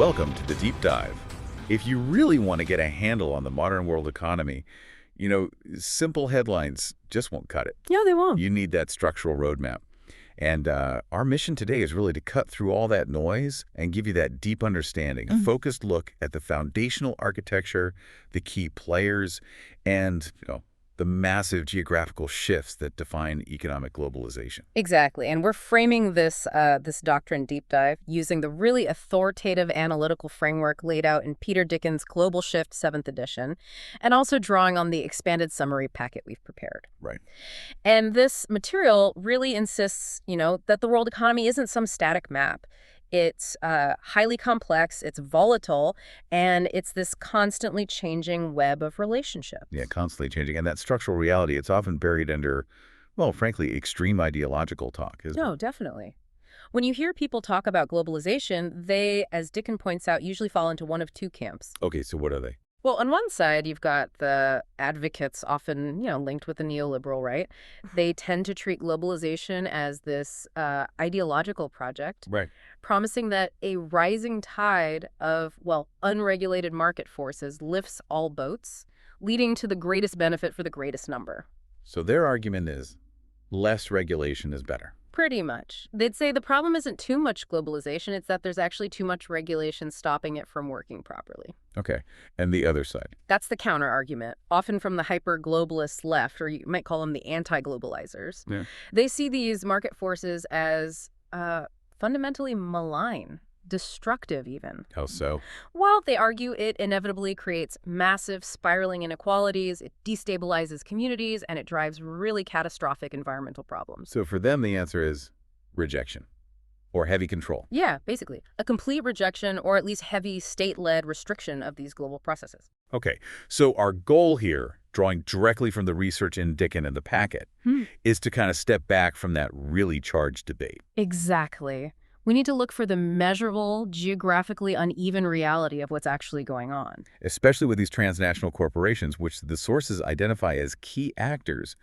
Welcome to the Deep Dive. If you really want to get a handle on the modern world economy, simple headlines just won't cut it. No, they won't. You need that structural roadmap. And our mission today is really to cut through all that noise and give you that deep understanding, a focused look at the foundational architecture, the key players, and the massive geographical shifts that define economic globalization. Exactly. And we're framing this doctrine deep dive using the really authoritative analytical framework laid out in Peter Dicken's Global Shift 7th edition, and also drawing on the expanded summary packet we've prepared. Right. And this material really insists, that the world economy isn't some static map. It's highly complex, it's volatile, and it's this constantly changing web of relationships. Yeah, constantly changing. And that structural reality, it's often buried under, well, frankly, extreme ideological talk, isn't it? No, definitely. When you hear people talk about globalization, they, as Dicken points out, usually fall into one of two camps. Okay, so what are they? Well, on one side, you've got the advocates, often, linked with the neoliberal right. They tend to treat globalization as this ideological project, Right. promising that a rising tide of, unregulated market forces lifts all boats, leading to the greatest benefit for the greatest number. So their argument is less regulation is better. Pretty much. They'd say the problem isn't too much globalization, it's that there's actually too much regulation stopping it from working properly. Okay. And the other side? That's the counter-argument, often from the hyper-globalist left, or you might call them the anti-globalizers. Yeah. They see these market forces as fundamentally malign, destructive even. How so? Well, they argue it inevitably creates massive spiraling inequalities, it destabilizes communities, and it drives really catastrophic environmental problems. So for them, the answer is rejection or heavy control. Yeah, basically. A complete rejection or at least heavy state-led restriction of these global processes. Okay. So our goal here, drawing directly from the research in Dicken and the packet, is to kind of step back from that really charged debate. Exactly. We need to look for the measurable, geographically uneven reality of what's actually going on. Especially with these transnational corporations, which the sources identify as key actors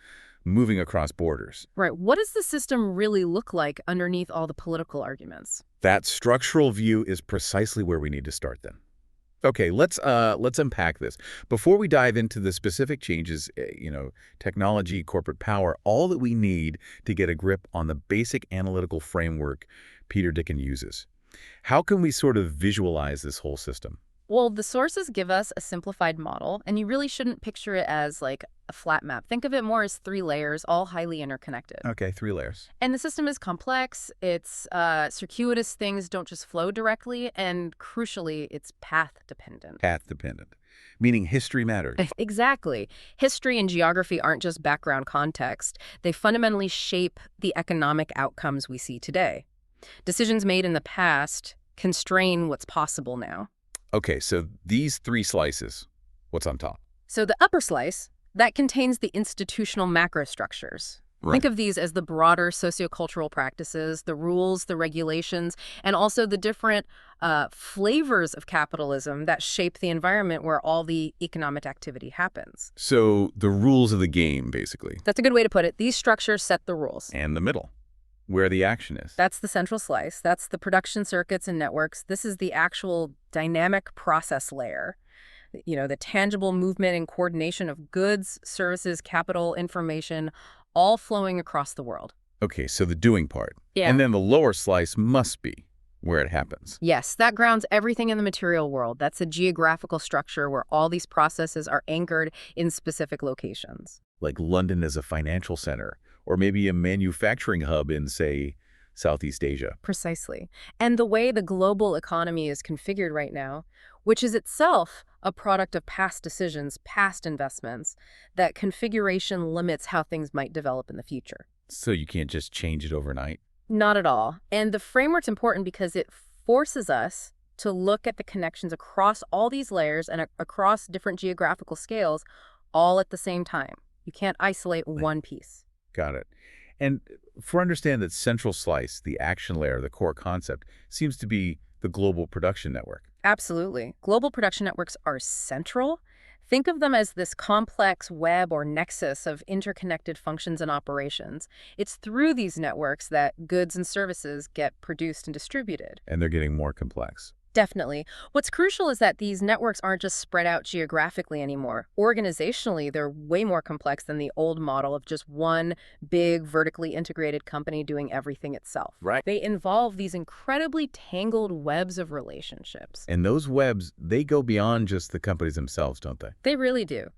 moving across borders. Right. What does the system really look like underneath all the political arguments? That structural view is precisely where we need to start then. Okay, let's unpack this. Before we dive into the specific changes, technology, corporate power, all that we need to get a grip on the basic analytical framework Peter Dicken uses. How can we sort of visualize this whole system? Well, the sources give us a simplified model, and you really shouldn't picture it as like a flat map. Think of it more as 3 layers, all highly interconnected. Okay, 3 layers. And the system is complex, it's circuitous, things don't just flow directly, and crucially, it's path-dependent. Path-dependent, meaning history matters. Exactly. History and geography aren't just background context. They fundamentally shape the economic outcomes we see today. Decisions made in the past constrain what's possible now. Okay, so these 3 slices, what's on top? So the upper slice, that contains the institutional macrostructures. Right. Think of these as the broader sociocultural practices, the rules, the regulations, and also the different flavors of capitalism that shape the environment where all the economic activity happens. So the rules of the game, basically. That's a good way to put it. These structures set the rules. And the middle, where the action is. That's the central slice. That's the production circuits and networks. This is the actual dynamic process layer. The tangible movement and coordination of goods, services, capital, information, all flowing across the world. Okay, so the doing part. Yeah. And then the lower slice must be where it happens. Yes, that grounds everything in the material world. That's a geographical structure where all these processes are anchored in specific locations. Like London as a financial center, or maybe a manufacturing hub in, say, Southeast Asia. Precisely. And the way the global economy is configured right now, which is itself a product of past decisions, past investments, that configuration limits how things might develop in the future. So you can't just change it overnight? Not at all. And the framework's important because it forces us to look at the connections across all these layers and across different geographical scales all at the same time. You can't isolate one piece. Got it. And for understand that central slice, the action layer, the core concept, seems to be the global production network. Absolutely. Global production networks are central. Think of them as this complex web or nexus of interconnected functions and operations. It's through these networks that goods and services get produced and distributed. And they're getting more complex. Definitely. What's crucial is that these networks aren't just spread out geographically anymore. Organizationally, they're way more complex than the old model of just one big vertically integrated company doing everything itself. Right. They involve these incredibly tangled webs of relationships. And those webs, they go beyond just the companies themselves, don't they? They really do.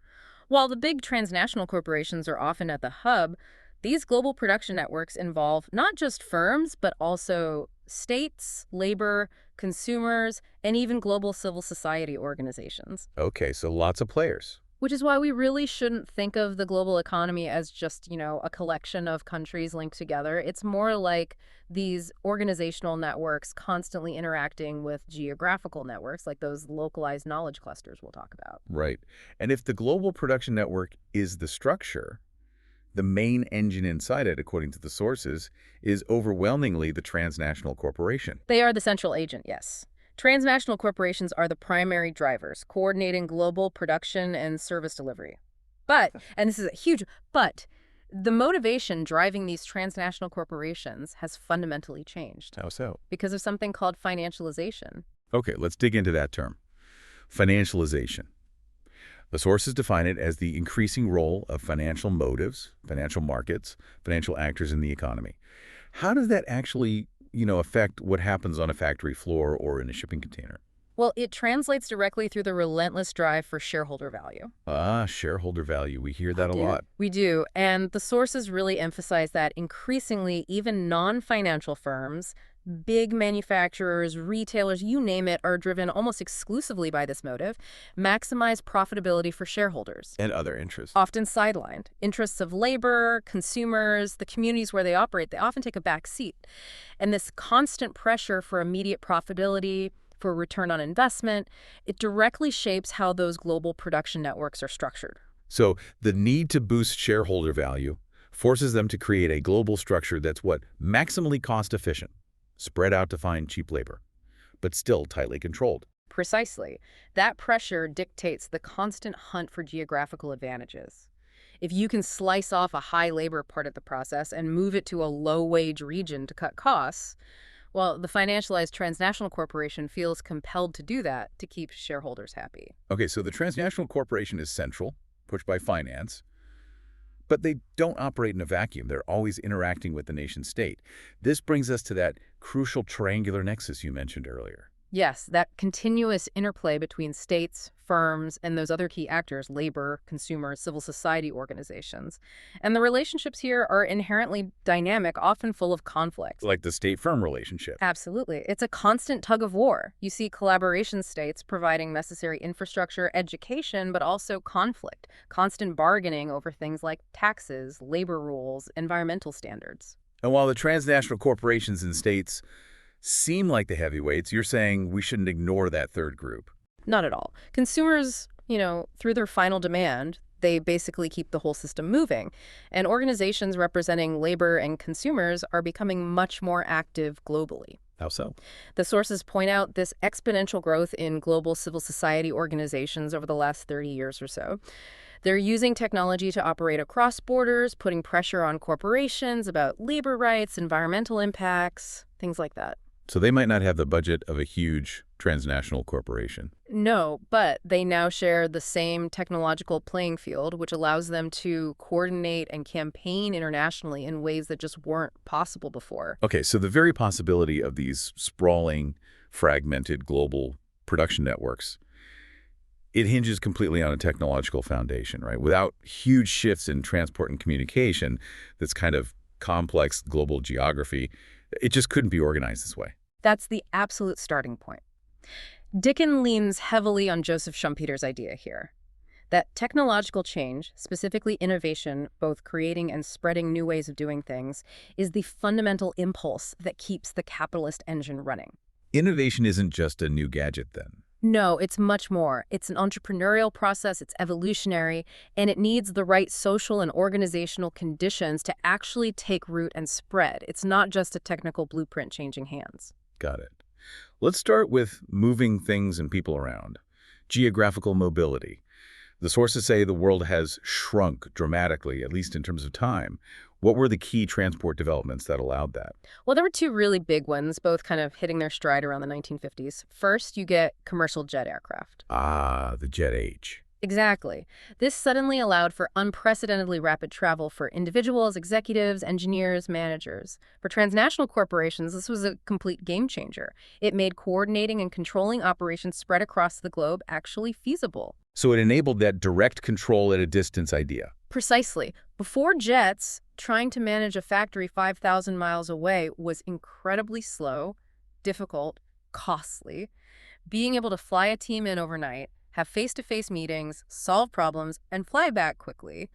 While the big transnational corporations are often at the hub, these global production networks involve not just firms, but also states, labor, consumers, and even global civil society organizations. Okay, so lots of players. Which is why we really shouldn't think of the global economy as just, a collection of countries linked together. It's more like these organizational networks constantly interacting with geographical networks, like those localized knowledge clusters we'll talk about. Right. And if the global production network is the structure, the main engine inside it, according to the sources, is overwhelmingly the transnational corporation. They are the central agent, yes. Transnational corporations are the primary drivers, coordinating global production and service delivery. But, and this is a huge but, the motivation driving these transnational corporations has fundamentally changed How so? because of something called financialization. Okay, let's dig into that term. Financialization. The sources define it as the increasing role of financial motives, financial markets, financial actors in the economy. How does that actually, affect what happens on a factory floor or in a shipping container? Well, it translates directly through the relentless drive for shareholder value. Ah, shareholder value. We hear that a lot. We do. And the sources really emphasize that increasingly, even non-financial firms, big manufacturers, retailers, you name it, are driven almost exclusively by this motive: maximize profitability for shareholders. And other interests. Often sidelined. Interests of labor, consumers, the communities where they operate, they often take a back seat. And this constant pressure for immediate profitability, for return on investment, it directly shapes how those global production networks are structured. So the need to boost shareholder value forces them to create a global structure that's maximally cost efficient, spread out to find cheap labor, but still tightly controlled. Precisely. That pressure dictates the constant hunt for geographical advantages. If you can slice off a high labor part of the process and move it to a low-wage region to cut costs, well, the financialized transnational corporation feels compelled to do that to keep shareholders happy. Okay, so the transnational corporation is central, pushed by finance, but they don't operate in a vacuum. They're always interacting with the nation state. This brings us to that crucial triangular nexus you mentioned earlier. Yes, that continuous interplay between states, firms, and those other key actors, labor, consumers, civil society organizations. And the relationships here are inherently dynamic, often full of conflict. Like the state-firm relationship. Absolutely. It's a constant tug of war. You see collaboration states providing necessary infrastructure, education, but also conflict, constant bargaining over things like taxes, labor rules, environmental standards. And while the transnational corporations and states seem like the heavyweights, you're saying we shouldn't ignore that third group. Not at all. Consumers, through their final demand, they basically keep the whole system moving. And organizations representing labor and consumers are becoming much more active globally. How so? The sources point out this exponential growth in global civil society organizations over the last 30 years or so. They're using technology to operate across borders, putting pressure on corporations about labor rights, environmental impacts, things like that. So they might not have the budget of a huge transnational corporation. No, but they now share the same technological playing field, which allows them to coordinate and campaign internationally in ways that just weren't possible before. Okay, so the very possibility of these sprawling, fragmented global production networks, it hinges completely on a technological foundation, right? Without huge shifts in transport and communication, this kind of complex global geography, it just couldn't be organized this way. That's the absolute starting point. Dicken leans heavily on Joseph Schumpeter's idea here, that technological change, specifically innovation, both creating and spreading new ways of doing things, is the fundamental impulse that keeps the capitalist engine running. Innovation isn't just a new gadget then. No, it's much more. It's an entrepreneurial process, it's evolutionary, and it needs the right social and organizational conditions to actually take root and spread. It's not just a technical blueprint changing hands. Got it. Let's start with moving things and people around. Geographical mobility. The sources say the world has shrunk dramatically, at least in terms of time. What were the key transport developments that allowed that? Well, there were two really big ones, both kind of hitting their stride around the 1950s. First, you get commercial jet aircraft. Ah, the jet age. Exactly. This suddenly allowed for unprecedentedly rapid travel for individuals, executives, engineers, managers. For transnational corporations, this was a complete game changer. It made coordinating and controlling operations spread across the globe actually feasible. So it enabled that direct control at a distance idea. Precisely. Before jets, trying to manage a factory 5,000 miles away was incredibly slow, difficult, costly. Being able to fly a team in overnight, have face-to-face meetings, solve problems, and fly back quickly,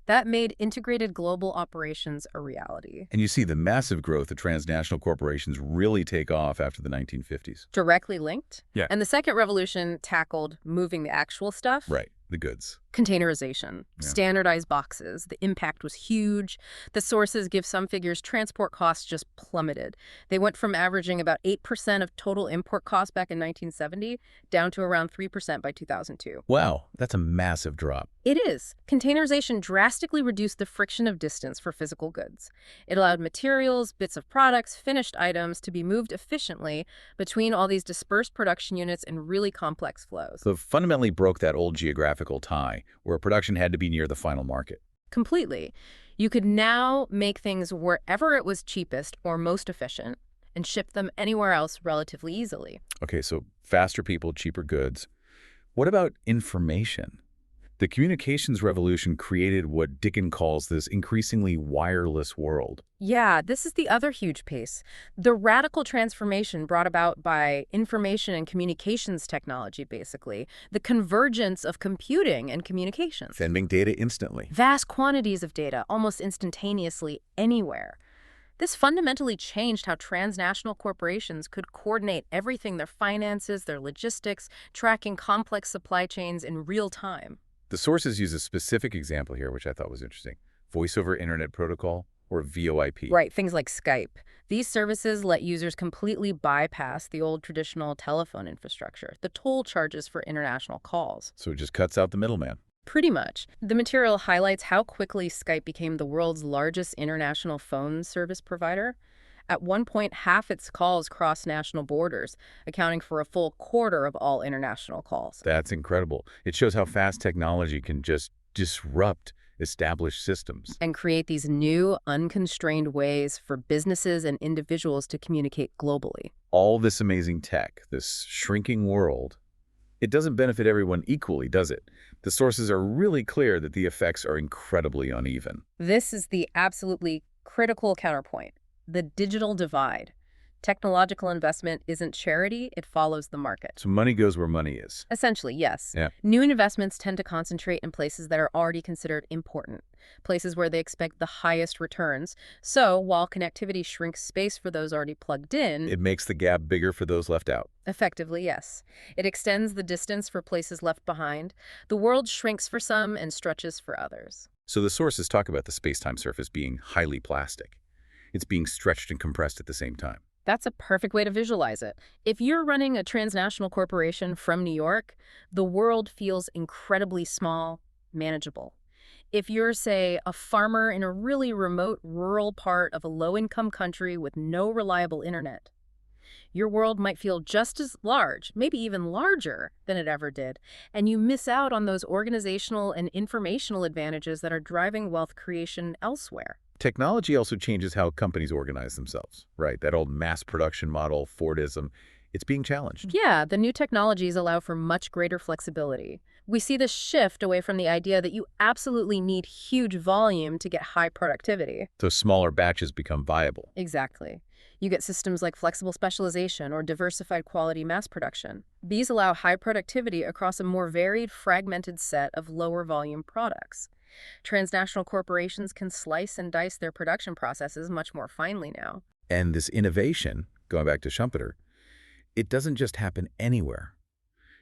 that made integrated global operations a reality. And you see the massive growth of transnational corporations really take off after the 1950s. Directly linked. Yeah. And the second revolution tackled moving the actual stuff. Right, the goods. Containerization, standardized boxes. The impact was huge. The sources give some figures transport costs just plummeted. They went from averaging about 8% of total import costs back in 1970 down to around 3% by 2002. Wow, that's a massive drop. It is. Containerization drastically reduced the friction of distance for physical goods. It allowed materials, bits of products, finished items to be moved efficiently between all these dispersed production units in really complex flows. So it fundamentally broke that old geographical tie where production had to be near the final market. Completely. You could now make things wherever it was cheapest or most efficient and ship them anywhere else relatively easily. Okay, so faster people, cheaper goods. What about information? The communications revolution created what Dicken calls this increasingly wireless world. Yeah, this is the other huge pace. The radical transformation brought about by information and communications technology, basically. The convergence of computing and communications. Sending data instantly. Vast quantities of data, almost instantaneously, anywhere. This fundamentally changed how transnational corporations could coordinate everything, their finances, their logistics, tracking complex supply chains in real time. The sources use a specific example here, which I thought was interesting. Voice over Internet Protocol, or VoIP. Right, things like Skype. These services let users completely bypass the old traditional telephone infrastructure, the toll charges for international calls. So it just cuts out the middleman. Pretty much. The material highlights how quickly Skype became the world's largest international phone service provider. At one point, half its calls crossed national borders, accounting for a full quarter of all international calls. That's incredible. It shows how fast technology can just disrupt established systems. And create these new, unconstrained ways for businesses and individuals to communicate globally. All this amazing tech, this shrinking world, it doesn't benefit everyone equally, does it? The sources are really clear that the effects are incredibly uneven. This is the absolutely critical counterpoint. The digital divide. Technological investment isn't charity, it follows the market. So money goes where money is. Essentially, yes. Yeah. New investments tend to concentrate in places that are already considered important, places where they expect the highest returns. So while connectivity shrinks space for those already plugged in, It makes the gap bigger for those left out. effectively, yes. It extends the distance for places left behind. The world shrinks for some and stretches for others. So the sources talk about the space-time surface being highly plastic. It's being stretched and compressed at the same time. That's a perfect way to visualize it. If you're running a transnational corporation from New York, the world feels incredibly small, manageable. If you're, say, a farmer in a really remote rural part of a low-income country with no reliable internet, your world might feel just as large, maybe even larger than it ever did, and you miss out on those organizational and informational advantages that are driving wealth creation elsewhere. Technology also changes how companies organize themselves, right? That old mass production model, Fordism, it's being challenged. Yeah, the new technologies allow for much greater flexibility. We see this shift away from the idea that you absolutely need huge volume to get high productivity. So smaller batches become viable. Exactly. You get systems like flexible specialization or diversified quality mass production. These allow high productivity across a more varied, fragmented set of lower volume products. Transnational corporations can slice and dice their production processes much more finely now. And this innovation, going back to Schumpeter, it doesn't just happen anywhere.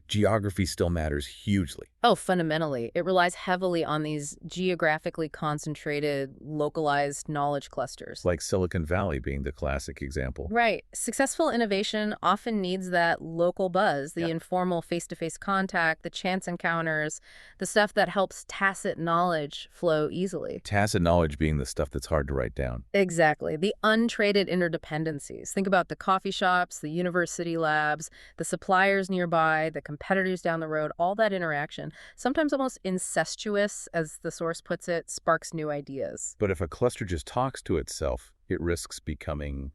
Geography still matters hugely. Oh, fundamentally, it relies heavily on these geographically concentrated, localized knowledge clusters. Like Silicon Valley being the classic example. Right. Successful innovation often needs that local buzz, the Yeah. informal face-to-face contact, the chance encounters, the stuff that helps tacit knowledge flow easily. Tacit knowledge being the stuff that's hard to write down. Exactly. The untraded interdependencies. Think about the coffee shops, the university labs, the suppliers nearby, the competitors down the road, all that interaction, sometimes almost incestuous, as the source puts it, sparks new ideas. But if a cluster just talks to itself, it risks becoming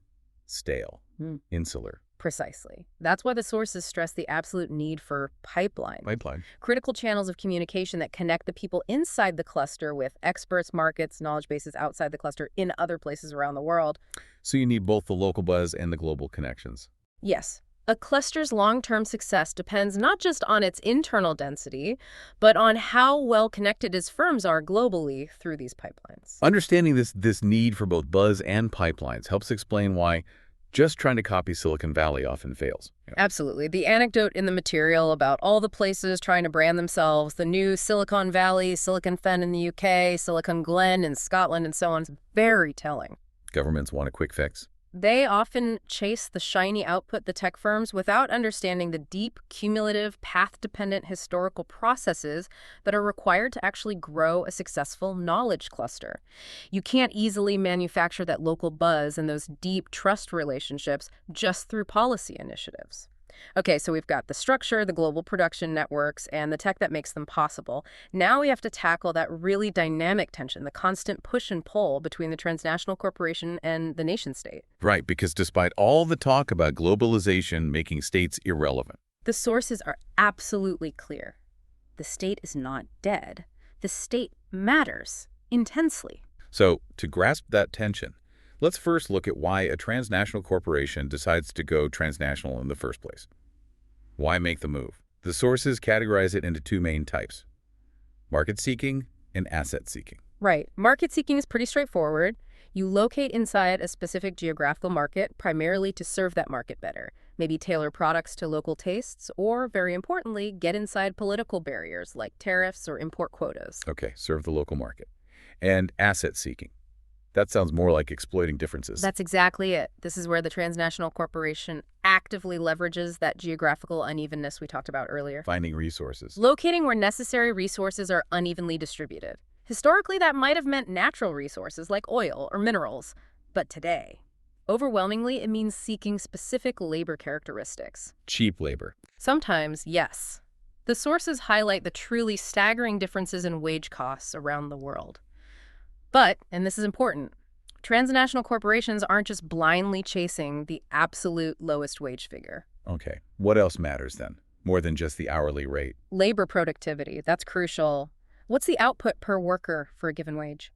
stale, Hmm. insular. Precisely. That's why the sources stress the absolute need for pipeline. Pipeline. Critical channels of communication that connect the people inside the cluster with experts, markets, knowledge bases outside the cluster in other places around the world. So you need both the local buzz and the global connections. Yes. A cluster's long-term success depends not just on its internal density, but on how well connected its firms are globally through these pipelines. Understanding this need for both buzz and pipelines helps explain why just trying to copy Silicon Valley often fails. Absolutely. The anecdote in the material about all the places trying to brand themselves, the new Silicon Valley, Silicon Fen in the UK, Silicon Glen in Scotland, and so on, is very telling. Governments want a quick fix. They often chase the shiny output, the tech firms, without understanding the deep, cumulative, path-dependent historical processes that are required to actually grow a successful knowledge cluster. You can't easily manufacture that local buzz and those deep trust relationships just through policy initiatives. Okay, so we've got the structure, the global production networks, and the tech that makes them possible. Now we have to tackle that really dynamic tension, the constant push and pull between the transnational corporation and the nation state. Right, because despite all the talk about globalization making states irrelevant, The sources are absolutely clear. The state is not dead. The state matters intensely. so to grasp that tension, let's first look at why a transnational corporation decides to go transnational in the first place. Why make the move? The sources categorize it into two main types: market seeking and asset seeking. Right. Market seeking is pretty straightforward. You locate inside a specific geographical market primarily to serve that market better. Maybe tailor products to local tastes, or, very importantly, get inside political barriers like tariffs or import quotas. Okay, serve the local market. And asset seeking. That sounds more like exploiting differences. That's exactly it. This is where the transnational corporation actively leverages that geographical unevenness we talked about earlier. Finding resources. Locating where necessary resources are unevenly distributed. Historically, that might have meant natural resources like oil or minerals. But today, overwhelmingly, it means seeking specific labor characteristics. Cheap labor. Sometimes, yes. The sources highlight the truly staggering differences in wage costs around the world. But, and this is important, transnational corporations aren't just blindly chasing the absolute lowest wage figure. Okay, what else matters then? More than just the hourly rate. Labor productivity, that's crucial. What's the output per worker for a given wage?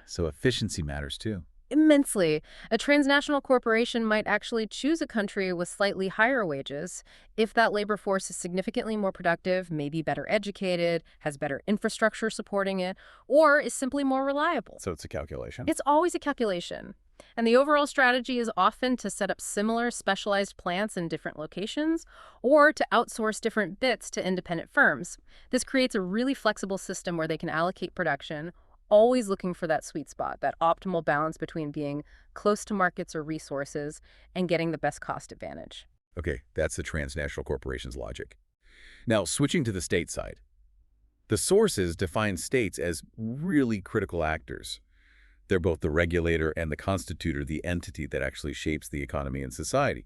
So efficiency matters too. Immensely. A transnational corporation might actually choose a country with slightly higher wages if that labor force is significantly more productive, maybe better educated, has better infrastructure supporting it, or is simply more reliable. So it's a calculation. It's always a calculation. And the overall strategy is often to set up similar specialized plants in different locations or to outsource different bits to independent firms. This creates a really flexible system where they can allocate production, always looking for that sweet spot, that optimal balance between being close to markets or resources and getting the best cost advantage. Okay, that's the transnational corporation's logic. Now, switching to the state side. The sources define states as really critical actors. They're both the regulator and the constitutor, the entity that actually shapes the economy and society.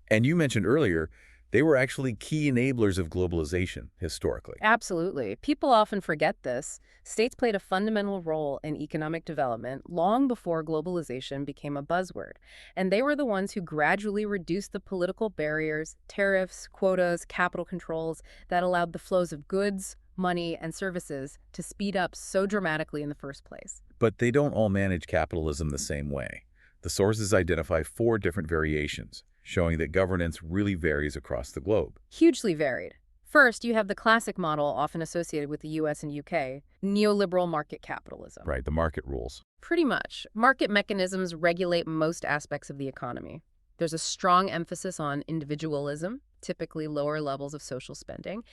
And you mentioned earlier, they were actually key enablers of globalization historically. Absolutely. People often forget this. States played a fundamental role in economic development long before globalization became a buzzword. And they were the ones who gradually reduced the political barriers, tariffs, quotas, capital controls that allowed the flows of goods, money, and services to speed up so dramatically in the first place. But they don't all manage capitalism the same way. The sources identify 4 different variations, showing that governance really varies across the globe. Hugely varied. First, you have the classic model often associated with the US and UK, neoliberal market capitalism. Right, the market rules. Pretty much. Market mechanisms regulate most aspects of the economy. There's a strong emphasis on individualism, typically lower levels of social spending,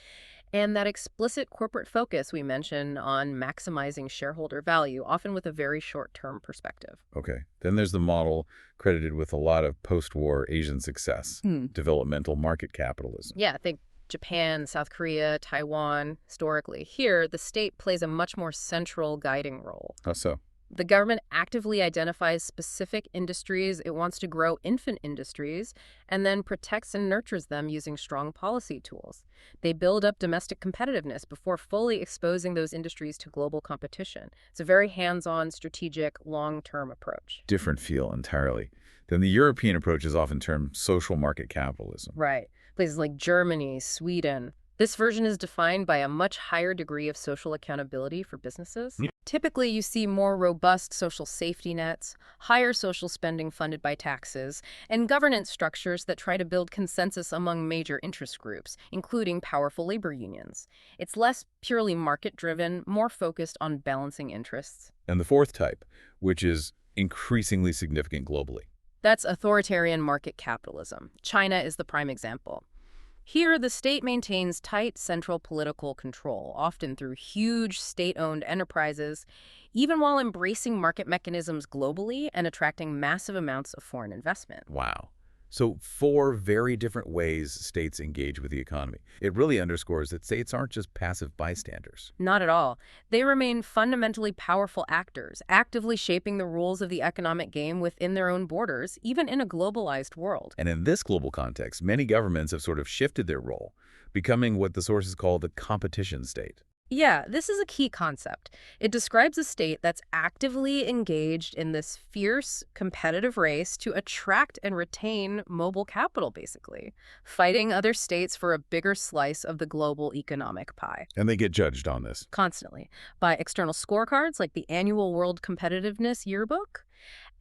And that explicit corporate focus we mentioned on maximizing shareholder value, often with a very short-term perspective. Okay. Then there's the model credited with a lot of post-war Asian success, developmental market capitalism. Yeah, think Japan, South Korea, Taiwan, historically. Here, the state plays a much more central guiding role. How so? The government actively identifies specific industries it wants to grow infant industries and then protects and nurtures them using strong policy tools. They build up domestic competitiveness before fully exposing those industries to global competition. It's a very hands-on, strategic, long-term approach. Different feel entirely. Then the European approach is often termed social market capitalism. Right. Places like Germany, Sweden. This version is defined by a much higher degree of social accountability for businesses. Typically, you see more robust social safety nets, higher social spending funded by taxes, and governance structures that try to build consensus among major interest groups, including powerful labor unions. It's less purely market-driven, more focused on balancing interests. And the fourth type, which is increasingly significant globally. That's authoritarian market capitalism. China is the prime example. Here, the state maintains tight central political control, often through huge state-owned enterprises, even while embracing market mechanisms globally and attracting massive amounts of foreign investment. Wow. So 4 very different ways states engage with the economy. It really underscores that states aren't just passive bystanders. Not at all. They remain fundamentally powerful actors, actively shaping the rules of the economic game within their own borders, even in a globalized world. And in this global context, many governments have sort of shifted their role, becoming what the sources call the competition state. Yeah, this is a key concept. It describes a state that's actively engaged in this fierce, competitive race to attract and retain mobile capital, basically, fighting other states for a bigger slice of the global economic pie. And they get judged on this. Constantly, by external scorecards like the annual World Competitiveness Yearbook.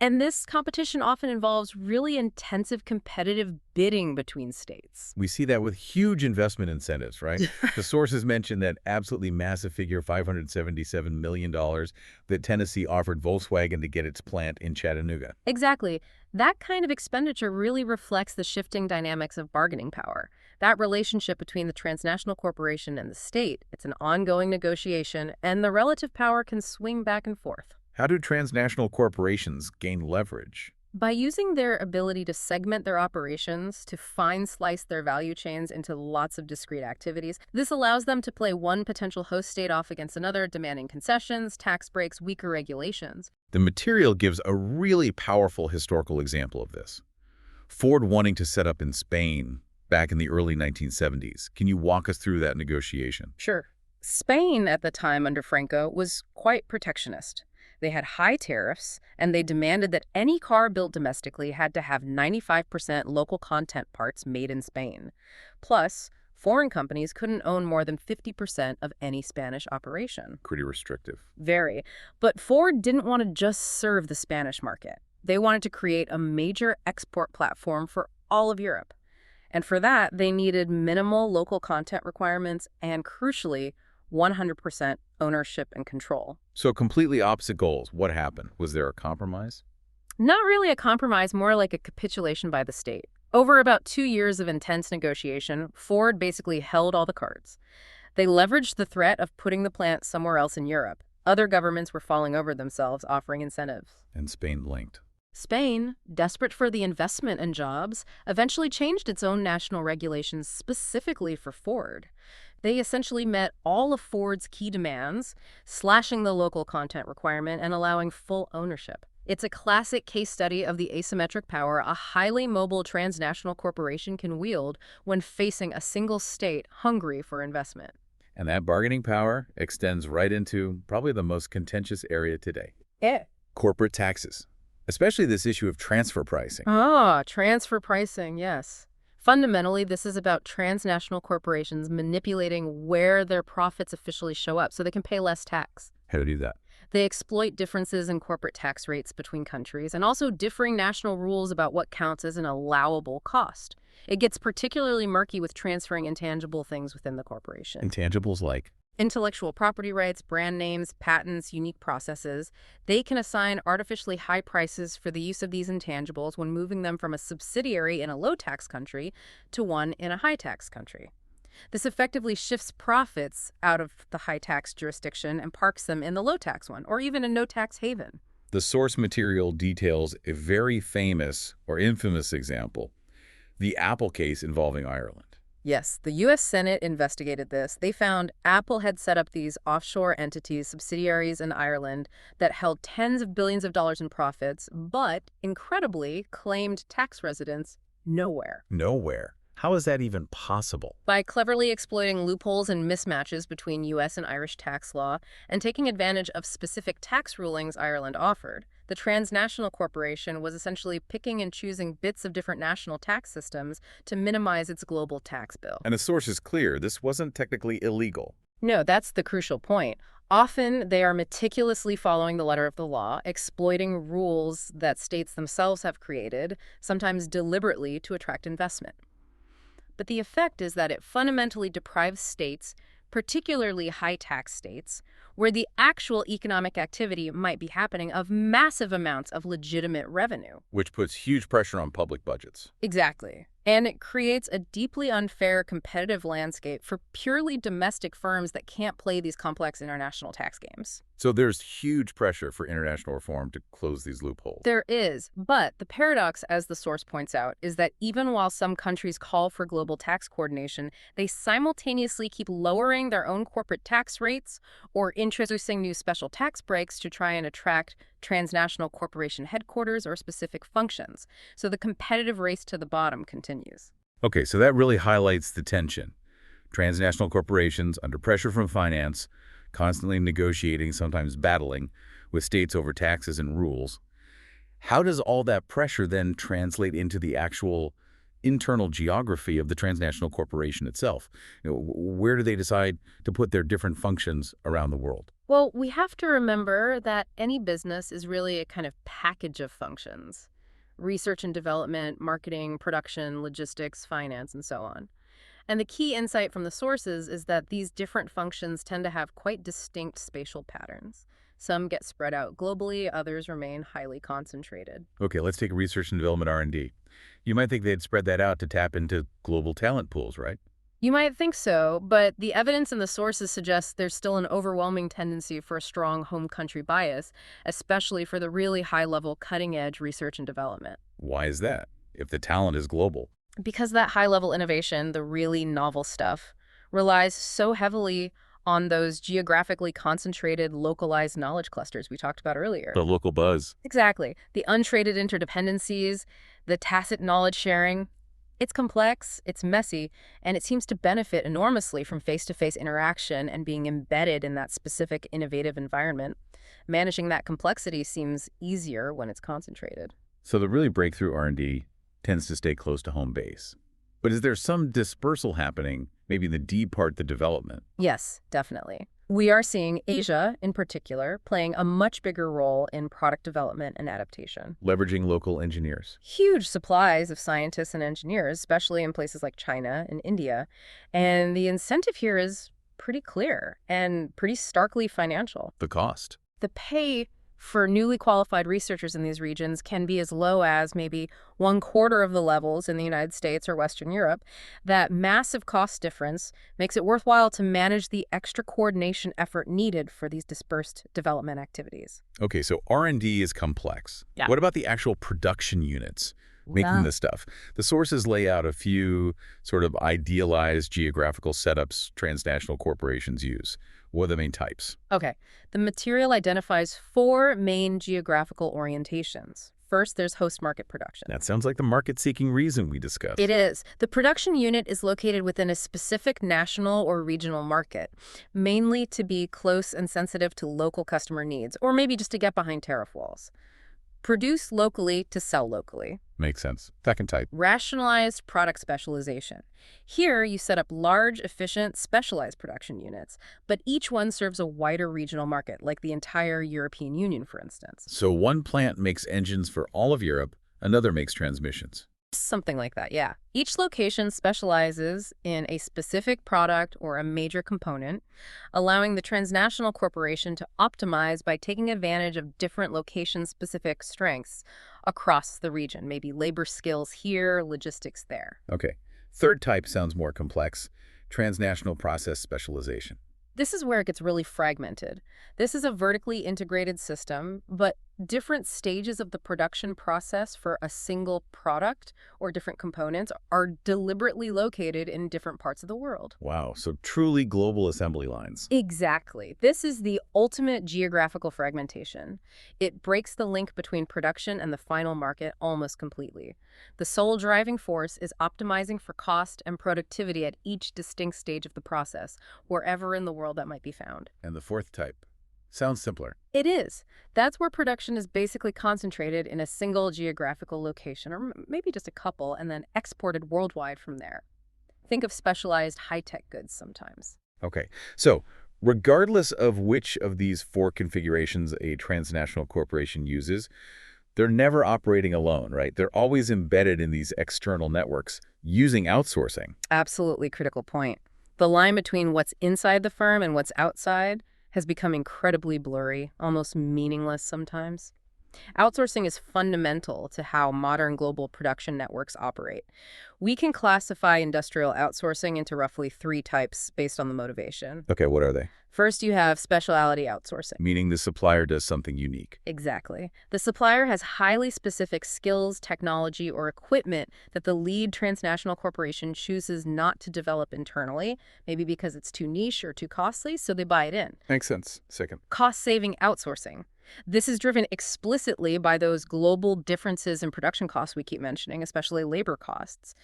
And this competition often involves really intensive competitive bidding between states. We see that with huge investment incentives, right? The sources mention that absolutely massive figure, $577 million, that Tennessee offered Volkswagen to get its plant in Chattanooga. Exactly. That kind of expenditure really reflects the shifting dynamics of bargaining power. That relationship between the transnational corporation and the state, it's an ongoing negotiation, and the relative power can swing back and forth. How do transnational corporations gain leverage? By using their ability to segment their operations, to fine-slice their value chains into lots of discrete activities, this allows them to play one potential host state off against another, demanding concessions, tax breaks, weaker regulations. The material gives a really powerful historical example of this. Ford wanting to set up in Spain back in the early 1970s. Can you walk us through that negotiation? Sure. Spain at the time under Franco was quite protectionist. They had high tariffs, and they demanded that any car built domestically had to have 95% local content parts made in Spain. Plus, foreign companies couldn't own more than 50% of any Spanish operation. Pretty restrictive. Very. But Ford didn't want to just serve the Spanish market. They wanted to create a major export platform for all of Europe. And for that, they needed minimal local content requirements and, crucially, 100% ownership and control. So completely opposite goals. What happened? Was there a compromise? Not really a compromise, more like a capitulation by the state. Over about 2 years of intense negotiation, Ford basically held all the cards. They leveraged the threat of putting the plant somewhere else in Europe. Other governments were falling over themselves, offering incentives. And Spain blinked. Spain, desperate for the investment and jobs, eventually changed its own national regulations specifically for Ford. They essentially met all of Ford's key demands, slashing the local content requirement and allowing full ownership. It's a classic case study of the asymmetric power a highly mobile transnational corporation can wield when facing a single state hungry for investment. And that bargaining power extends right into probably the most contentious area today. Corporate taxes, especially this issue of transfer pricing. Transfer pricing, yes. Fundamentally, this is about transnational corporations manipulating where their profits officially show up so they can pay less tax. How to do that? They exploit differences in corporate tax rates between countries and also differing national rules about what counts as an allowable cost. It gets particularly murky with transferring intangible things within the corporation. Intangibles like? Intellectual property rights, brand names, patents, unique processes. They can assign artificially high prices for the use of these intangibles when moving them from a subsidiary in a low-tax country to one in a high-tax country. This effectively shifts profits out of the high-tax jurisdiction and parks them in the low-tax one, or even a no-tax haven. The source material details a very famous or infamous example, the Apple case involving Ireland. Yes, the U.S. Senate investigated this. They found Apple had set up these offshore entities, subsidiaries in Ireland, that held tens of billions of dollars in profits, but incredibly claimed tax residence nowhere. Nowhere. How is that even possible? By cleverly exploiting loopholes and mismatches between U.S. and Irish tax law and taking advantage of specific tax rulings Ireland offered, the transnational corporation was essentially picking and choosing bits of different national tax systems to minimize its global tax bill. And the source is clear. This wasn't technically illegal. No, that's the crucial point. Often, they are meticulously following the letter of the law, exploiting rules that states themselves have created, sometimes deliberately to attract investment. But the effect is that it fundamentally deprives states, particularly high-tax states, where the actual economic activity might be happening, of massive amounts of legitimate revenue. Which puts huge pressure on public budgets. Exactly. And it creates a deeply unfair competitive landscape for purely domestic firms that can't play these complex international tax games. So there's huge pressure for international reform to close these loopholes. There is, but the paradox, as the source points out, is that even while some countries call for global tax coordination, they simultaneously keep lowering their own corporate tax rates or introducing new special tax breaks to try and attract transnational corporation headquarters or specific functions. So the competitive race to the bottom continues. Okay, so that really highlights the tension. Transnational corporations under pressure from finance, constantly negotiating, sometimes battling, with states over taxes and rules. How does all that pressure then translate into the actual internal geography of the transnational corporation itself? Where do they decide to put their different functions around the world? Well, we have to remember that any business is really a kind of package of functions. Research and development, marketing, production, logistics, finance, and so on. And the key insight from the sources is that these different functions tend to have quite distinct spatial patterns. Some get spread out globally, others remain highly concentrated. Okay, let's take research and development R&D. You might think they'd spread that out to tap into global talent pools, right? You might think so, but the evidence in the sources suggests there's still an overwhelming tendency for a strong home country bias, especially for the really high-level, cutting-edge research and development. Why is that, if the talent is global? Because that high-level innovation, the really novel stuff, relies so heavily on those geographically concentrated, localized knowledge clusters we talked about earlier. The local buzz. Exactly. The untraded interdependencies, the tacit knowledge sharing. It's complex, it's messy, and it seems to benefit enormously from face-to-face interaction and being embedded in that specific innovative environment. Managing that complexity seems easier when it's concentrated. So the really breakthrough R&D tends to stay close to home base. But is there some dispersal happening, maybe in the D part, the development? Yes, definitely. We are seeing Asia, in particular, playing a much bigger role in product development and adaptation. Leveraging local engineers. Huge supplies of scientists and engineers, especially in places like China and India. And the incentive here is pretty clear and pretty starkly financial. The cost. The pay for newly qualified researchers in these regions can be as low as maybe 1/4 of the levels in the United States or Western Europe. That massive cost difference makes it worthwhile to manage the extra coordination effort needed for these dispersed development activities. Okay, so R&D is complex. Yeah. What about the actual production units making this stuff? The sources lay out a few sort of idealized geographical setups transnational corporations use. What are the main types? Okay, the material identifies 4 main geographical orientations. First, there's host market production. That sounds like the market-seeking reason we discussed. It is. The production unit is located within a specific national or regional market, mainly to be close and sensitive to local customer needs, or maybe just to get behind tariff walls. Produce locally to sell locally. Makes sense. Second type. Rationalized product specialization. Here, you set up large, efficient, specialized production units, but each one serves a wider regional market, like the entire European Union, for instance. So one plant makes engines for all of Europe, another makes transmissions. Something like that, yeah. Each location specializes in a specific product or a major component, allowing the transnational corporation to optimize by taking advantage of different location-specific strengths across the region, maybe labor skills here, logistics there. Okay. Third type sounds more complex. transnational process specialization. This is where it gets really fragmented. This is a vertically integrated system, but different stages of the production process for a single product or different components are deliberately located in different parts of the world. Wow, so truly global assembly lines. Exactly. This is the ultimate geographical fragmentation. It breaks the link between production and the final market almost completely. The sole driving force is optimizing for cost and productivity at each distinct stage of the process, wherever in the world that might be found. And the fourth type. Sounds simpler. It is. That's where production is basically concentrated in a single geographical location, or maybe just a couple, and then exported worldwide from there. Think of specialized high-tech goods sometimes. Okay, so regardless of which of these four configurations a transnational corporation uses, they're never operating alone, right? They're always embedded in these external networks using outsourcing. Absolutely critical point. The line between what's inside the firm and what's outside has become incredibly blurry, almost meaningless sometimes. Outsourcing is fundamental to how modern global production networks operate. We can classify industrial outsourcing into roughly three types based on the motivation. Okay, what are they? First, you have specialty outsourcing. Meaning the supplier does something unique. Exactly. The supplier has highly specific skills, technology, or equipment that the lead transnational corporation chooses not to develop internally, maybe because it's too niche or too costly, so they buy it in. Makes sense. Second. Cost-saving outsourcing. This is driven explicitly by those global differences in production costs we keep mentioning, especially labor costs.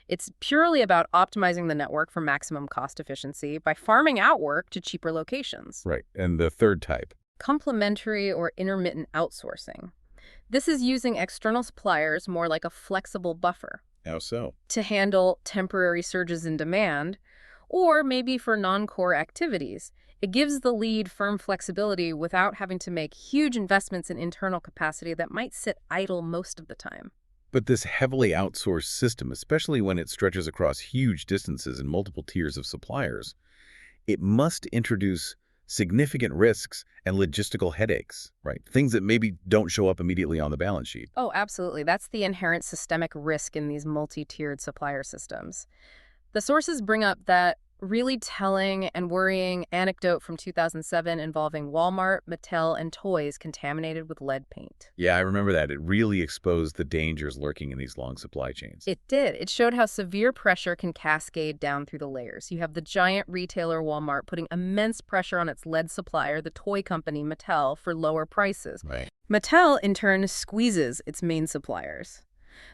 It's purely about optimizing the network for maximum cost efficiency by farming out work to cheaper locations. Right. And the third type. Complementary or intermittent outsourcing. This is using external suppliers more like a flexible buffer How so? to handle temporary surges in demand, or maybe for non-core activities. It gives the lead firm flexibility without having to make huge investments in internal capacity that might sit idle most of the time. But this heavily outsourced system, especially when it stretches across huge distances and multiple tiers of suppliers, it must introduce significant risks and logistical headaches, right? Things that maybe don't show up immediately on the balance sheet. Oh, absolutely. That's the inherent systemic risk in these multi-tiered supplier systems. The sources bring up that really telling and worrying anecdote from 2007 involving Walmart, Mattel, and toys contaminated with lead paint. Yeah, I remember that. It really exposed the dangers lurking in these long supply chains. It did. It showed how severe pressure can cascade down through the layers. You have the giant retailer Walmart putting immense pressure on its lead supplier, the toy company Mattel, for lower prices. Right. Mattel, in turn, squeezes its main suppliers.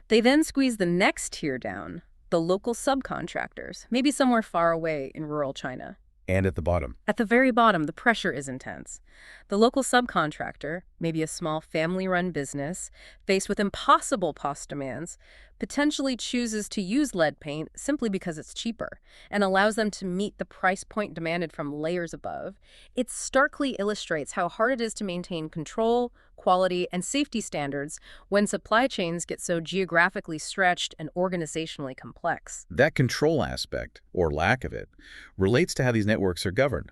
They then squeeze the next tier down, the local subcontractors, maybe somewhere far away in rural China. And at the bottom. At the very bottom, the pressure is intense. The local subcontractor, maybe a small family-run business, faced with impossible cost demands, potentially chooses to use lead paint simply because it's cheaper and allows them to meet the price point demanded from layers above. It starkly illustrates how hard it is to maintain control, quality, and safety standards when supply chains get so geographically stretched and organizationally complex. That control aspect, or lack of it, relates to how these networks are governed.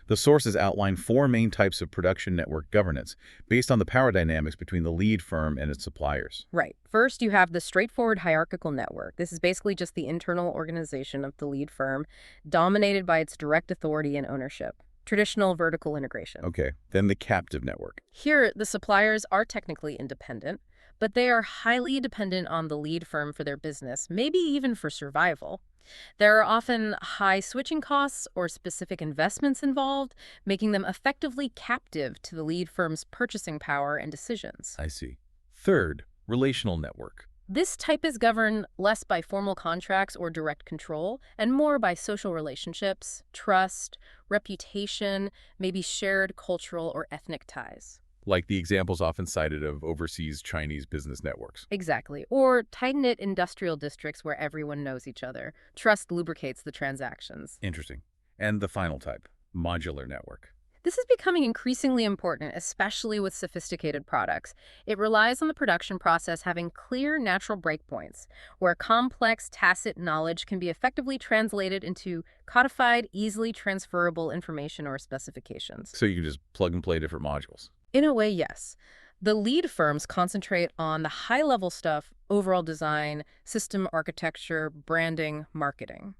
The sources outline four main types of production network governance based on the power dynamics between the lead firm and its suppliers. Right. First, you have the straightforward hierarchical network. This is basically just the internal organization of the lead firm, dominated by its direct authority and ownership. Traditional vertical integration. Okay, then the captive network. Here, the suppliers are technically independent, but they are highly dependent on the lead firm for their business, maybe even for survival. There are often high switching costs or specific investments involved, making them effectively captive to the lead firm's purchasing power and decisions. I see. Third, relational network. This type is governed less by formal contracts or direct control, and more by social relationships, trust, reputation, maybe shared cultural or ethnic ties. Like the examples often cited of overseas Chinese business networks. Exactly. Or tight-knit industrial districts where everyone knows each other. Trust lubricates the transactions. Interesting. And the final type, modular network. This is becoming increasingly important, especially with sophisticated products. It relies on the production process having clear natural breakpoints, where complex tacit knowledge can be effectively translated into codified, easily transferable information or specifications. So you can just plug and play different modules. In a way, yes. The lead firms concentrate on the high-level stuff, overall design, system architecture, branding, marketing.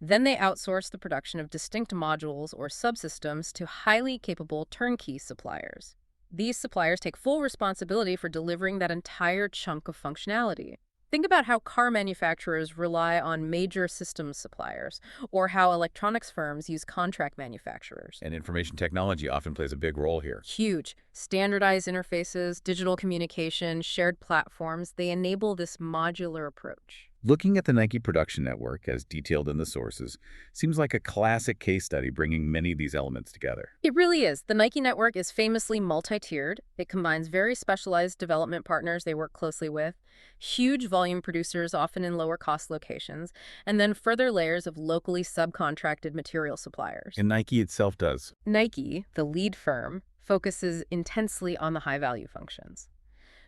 Then they outsource the production of distinct modules or subsystems to highly capable turnkey suppliers. These suppliers take full responsibility for delivering that entire chunk of functionality. Think about how car manufacturers rely on major systems suppliers, or how electronics firms use contract manufacturers. And information technology often plays a big role here. Huge. Standardized interfaces, digital communication, shared platforms, they enable this modular approach. Looking at the Nike production network, as detailed in the sources, seems like a classic case study bringing many of these elements together. It really is. The Nike network is famously multi-tiered. It combines very specialized development partners they work closely with, huge volume producers often in lower cost locations, and then further layers of locally subcontracted material suppliers. And Nike itself does. Nike, the lead firm, focuses intensely on the high-value functions.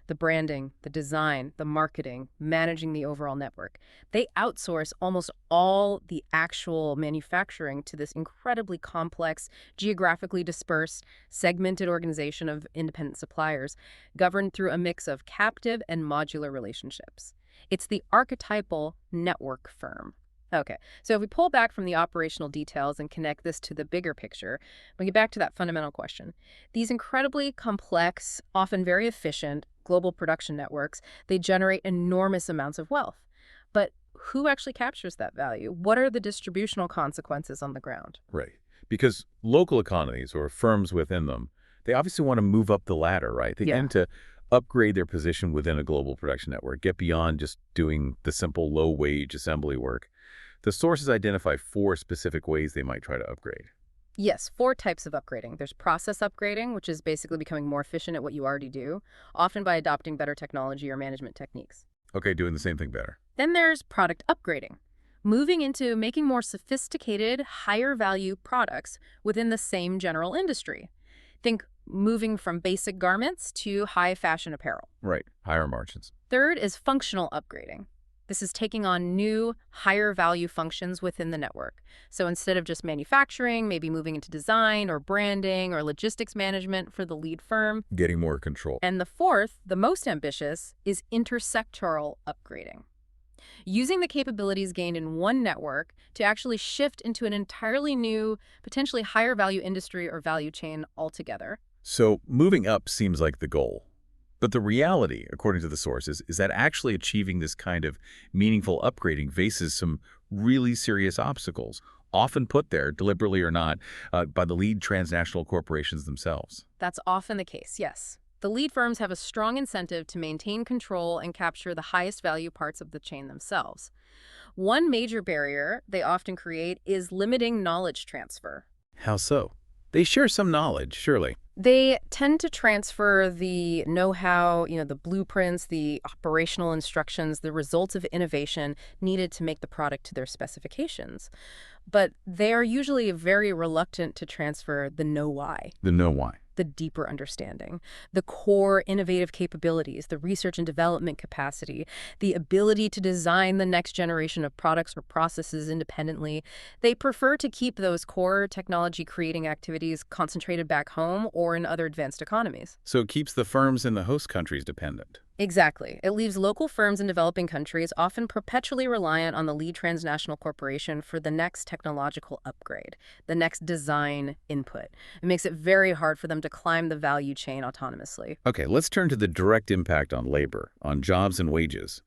The branding, the design, the marketing, managing the overall network. They outsource almost all the actual manufacturing to this incredibly complex, geographically dispersed, segmented organization of independent suppliers, governed through a mix of captive and modular relationships. It's the archetypal network firm. Okay, so if we pull back from the operational details and connect this to the bigger picture, we get back to that fundamental question. These incredibly complex, often very efficient, global production networks, they generate enormous amounts of wealth. But who actually captures that value? What are the distributional consequences on the ground? Right. Because local economies or firms within them, they obviously want to move up the ladder, right? They Yeah. tend to upgrade their position within a global production network, get beyond just doing the simple low-wage assembly work. The sources identify 4 specific ways they might try to upgrade. Yes, 4 types of upgrading. There's process upgrading, which is basically becoming more efficient at what you already do, often by adopting better technology or management techniques. Okay, doing the same thing better. Then there's product upgrading, moving into making more sophisticated, higher value products within the same general industry. Think moving from basic garments to high fashion apparel. Right, higher margins. Third is functional upgrading. This is taking on new, higher value functions within the network. So instead of just manufacturing, maybe moving into design or branding or logistics management for the lead firm. Getting more control. And the fourth, the most ambitious, is intersectoral upgrading. Using the capabilities gained in one network to actually shift into an entirely new, potentially higher value industry or value chain altogether. So moving up seems like the goal. But the reality, according to the sources, is that actually achieving this kind of meaningful upgrading faces some really serious obstacles, often put there, deliberately or not, by the lead transnational corporations themselves. That's often the case, yes. The lead firms have a strong incentive to maintain control and capture the highest value parts of the chain themselves. One major barrier they often create is limiting knowledge transfer. How so? They share some knowledge, surely. They tend to transfer the know-how, the blueprints, the operational instructions, the results of innovation needed to make the product to their specifications. But they are usually very reluctant to transfer the know-why. The know why. The deeper understanding, the core innovative capabilities, the research and development capacity, the ability to design the next generation of products or processes independently. They prefer to keep those core technology creating activities concentrated back home or in other advanced economies. So it keeps the firms in the host countries dependent. Exactly. It leaves local firms in developing countries often perpetually reliant on the lead transnational corporation for the next technological upgrade, the next design input. It makes it very hard for them to climb the value chain autonomously. Okay, let's turn to the direct impact on labor, on jobs and wages.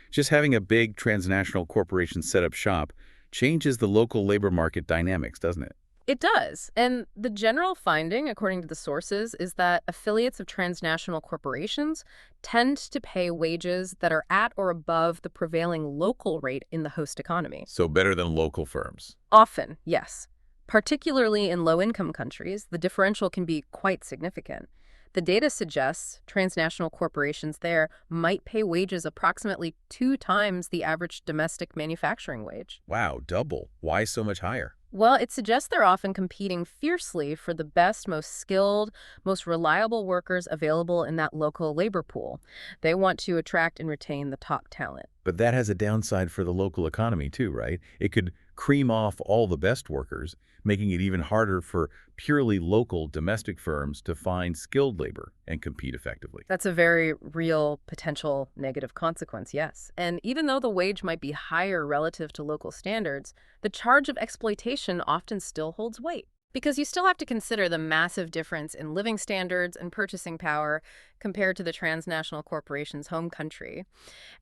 Just having a big transnational corporation set up shop changes the local labor market dynamics, doesn't it? It does. And the general finding, according to the sources, is that affiliates of transnational corporations tend to pay wages that are at or above the prevailing local rate in the host economy. So better than local firms. Often, yes. Particularly in low-income countries, the differential can be quite significant. The data suggests transnational corporations there might pay wages approximately 2 times the average domestic manufacturing wage. Wow, double. Why so much higher? Well, it suggests they're often competing fiercely for the best, most skilled, most reliable workers available in that local labor pool. They want to attract and retain the top talent. But that has a downside for the local economy too, right? It could cream off all the best workers, making it even harder for purely local domestic firms to find skilled labor and compete effectively. That's a very real potential negative consequence, yes. And even though the wage might be higher relative to local standards, the charge of exploitation often still holds weight. Because you still have to consider the massive difference in living standards and purchasing power compared to the transnational corporation's home country.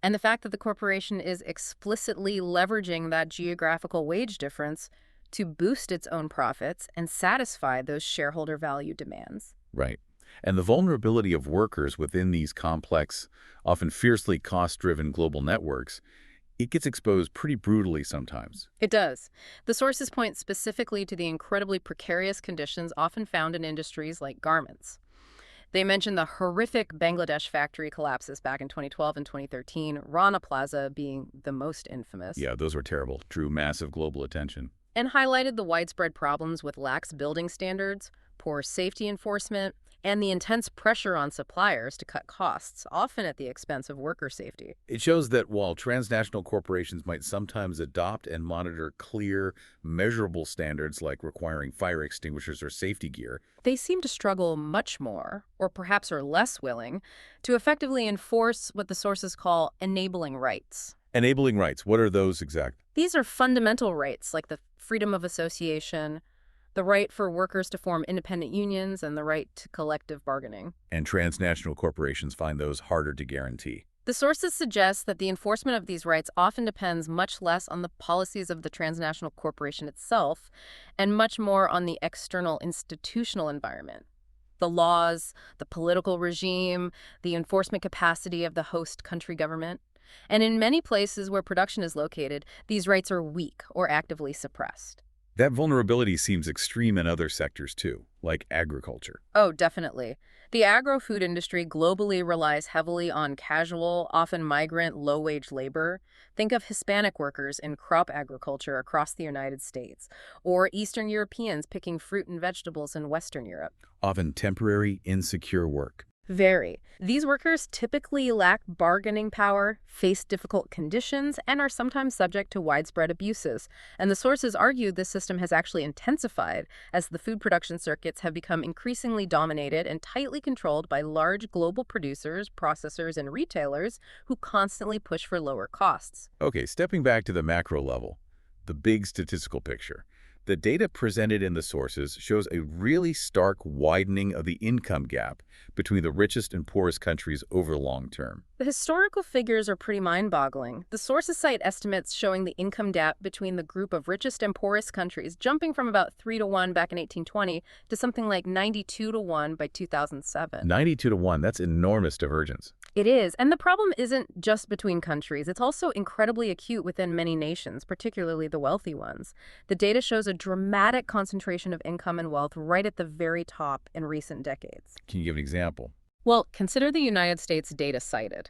And the fact that the corporation is explicitly leveraging that geographical wage difference to boost its own profits and satisfy those shareholder value demands. Right. And the vulnerability of workers within these complex, often fiercely cost-driven global networks, it gets exposed pretty brutally sometimes. It does. The sources point specifically to the incredibly precarious conditions often found in industries like garments. They mention the horrific Bangladesh factory collapses back in 2012 and 2013, Rana Plaza being the most infamous, Yeah, those were terrible, drew massive global attention. and highlighted the widespread problems with lax building standards, poor safety enforcement, and the intense pressure on suppliers to cut costs, often at the expense of worker safety. It shows that while transnational corporations might sometimes adopt and monitor clear, measurable standards like requiring fire extinguishers or safety gear, They seem to struggle much more, or perhaps are less willing, to effectively enforce what the sources call enabling rights. enabling rights, what are those exact? These are fundamental rights like the freedom of association, the right for workers to form independent unions, and the right to collective bargaining. And transnational corporations find those harder to guarantee. The sources suggest that the enforcement of these rights often depends much less on the policies of the transnational corporation itself and much more on the external institutional environment. The laws, the political regime, the enforcement capacity of the host country government. And in many places where production is located, these rights are weak or actively suppressed. That vulnerability seems extreme in other sectors too, like agriculture. Oh, definitely. The agro-food industry globally relies heavily on casual, often migrant, low-wage labor. Think of Hispanic workers in crop agriculture across the United States, or Eastern Europeans picking fruit and vegetables in Western Europe. Often temporary, insecure work. Very. These workers typically lack bargaining power, face difficult conditions, and are sometimes subject to widespread abuses. And the sources argue this system has actually intensified as the food production circuits have become increasingly dominated and tightly controlled by large global producers, processors, and retailers who constantly push for lower costs. Okay, stepping back to the macro level, the big statistical picture. The data presented in the sources shows a really stark widening of the income gap between the richest and poorest countries over the long term. The historical figures are pretty mind-boggling. The sources cite estimates showing the income gap between the group of richest and poorest countries jumping from about 3-to-1 back in 1820 to something like 92-to-1 by 2007. 92-to-1, that's enormous divergence. It is, and the problem isn't just between countries. It's also incredibly acute within many nations, particularly the wealthy ones. The data shows a dramatic concentration of income and wealth right at the very top in recent decades. Can you give an example? Well, consider the United States data cited.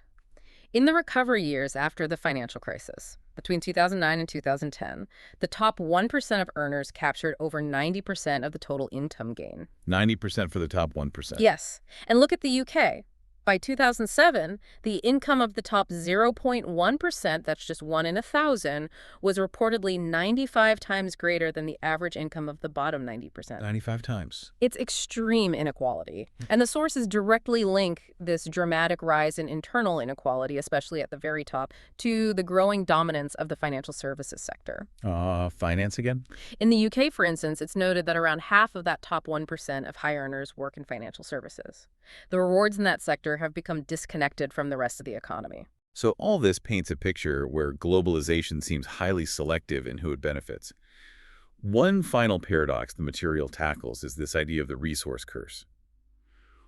In the recovery years after the financial crisis, between 2009 and 2010, the top 1% of earners captured over 90% of the total income gain. 90% for the top 1%. Yes, and look at the UK. By 2007, the income of the top 0.1%, that's just 1 in 1,000, was reportedly 95 times greater than the average income of the bottom 90%. 95 times. It's extreme inequality, and the sources directly link this dramatic rise in internal inequality, especially at the very top, to the growing dominance of the financial services sector. Finance again? In the UK, for instance, it's noted that around half of that top 1% of high earners work in financial services. The rewards in that sector have become disconnected from the rest of the economy. So all this paints a picture where globalization seems highly selective in who it benefits. One final paradox the material tackles is this idea of the resource curse.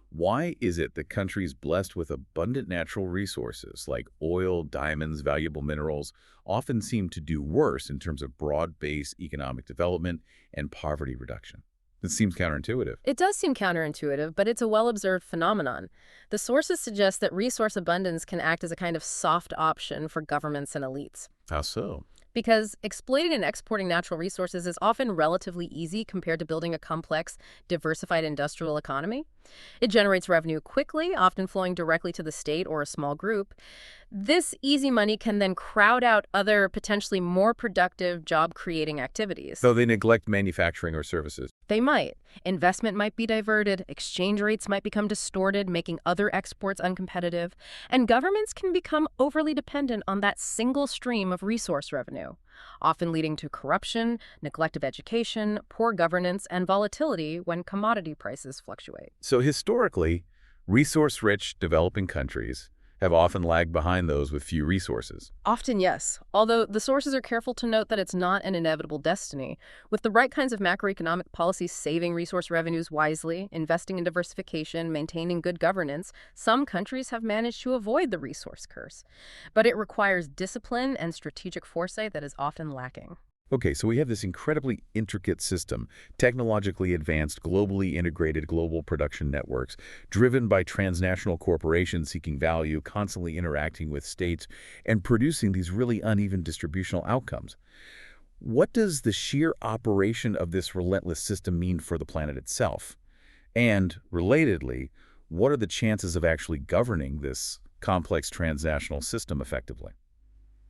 Why is it that countries blessed with abundant natural resources like oil, diamonds, valuable minerals often seem to do worse in terms of broad-based economic development and poverty reduction? It seems counterintuitive. It does seem counterintuitive, but it's a well-observed phenomenon. The sources suggest that resource abundance can act as a kind of soft option for governments and elites. How so? Because exploiting and exporting natural resources is often relatively easy compared to building a complex, diversified industrial economy. It generates revenue quickly, often flowing directly to the state or a small group. This easy money can then crowd out other potentially more productive job-creating activities. Though they neglect manufacturing or services. They might. Investment might be diverted, exchange rates might become distorted, making other exports uncompetitive, and governments can become overly dependent on that single stream of resource revenue, often leading to corruption, neglect of education, poor governance, and volatility when commodity prices fluctuate. So historically, resource-rich developing countries have often lagged behind those with few resources. Often, yes, although the sources are careful to note that it's not an inevitable destiny. With the right kinds of macroeconomic policies saving resource revenues wisely, investing in diversification, maintaining good governance, some countries have managed to avoid the resource curse. But it requires discipline and strategic foresight that is often lacking. Okay, so we have this incredibly intricate system, technologically advanced, globally integrated global production networks, driven by transnational corporations seeking value, constantly interacting with states, and producing these really uneven distributional outcomes. What does the sheer operation of this relentless system mean for the planet itself? And, relatedly, what are the chances of actually governing this complex transnational system effectively?